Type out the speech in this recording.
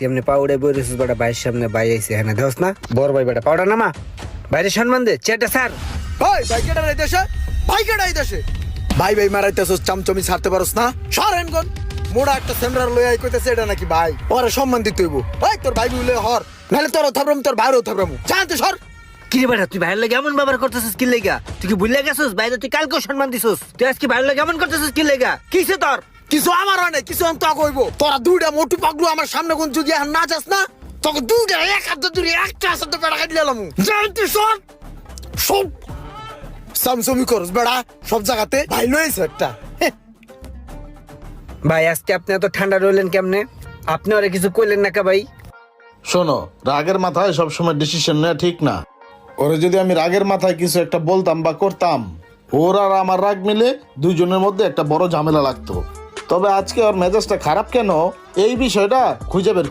তেমনি পাউডে বই রয়েছিস বেটা, ভাইয়ের সামনে ভাই আইসে হ্যাঁ দেওস না, বড় ভাই বেটা পাউডার নামা, বাইরে সম্মান দে চেটা স্যার। ভাই ভাই কেডা এই দেশে, ভাই কেডা এই দেশে, ভাই ভাই মারাইতেছস, চামচমি ছাড়তে পারস না, সরেন গন মোড়া একটা সেমরার লই আই কইতেছে এটা নাকি ভাই, ওরে সম্মান দিতে হইব। ভাই তোর ভাই বলে হর, নাহলে তোর থাবরাম, তোর ভাইরও থাবরাম, জানতে সর। কি রে বেটা, তুই ভাইয়ের লাগে এমন ব্যবহার করতেছিস কি লেগা? তুই কি ভুলে গেছিস বাইরে তুই কালকেও সম্মান দিছিস, তুই আজকে ভাইয়ের লাগে এমন করতেছিস কি লেগা? কিসে তোর? কিছু আমার হয় না, কিছু আমি তো কইব। তোরা দুইটা মোটু পাগলু আমার সামনে কোন যদি এখন না যাস না, তোকে দুইটা এক হাত ধরে একটা হাত ধরে বেড়া খাইতে এলাম, জানতে সর। সব সামসমি করস বেড়া সব জায়গাতে, ভাই লইছে একটা। ভাই আজকে আপনি এত ঠান্ডা রইলেন কেমনে? আপনি ওরা কিছু কইলেন না কা ভাই? শোনো, রাগের মাথায় সবসময় ডিসিশন নেওয়া ঠিক না। ওরে যদি আমি রাগের মাথায় কিছু একটা বলতাম বা করতাম, ওর আর আমার রাগ মিলে দুইজনের মধ্যে একটা বড় ঝামেলা লাগতো। তবে আজকে ওর মেজাজটা খারাপ কেন, এই বিষয়টা খুঁজে বের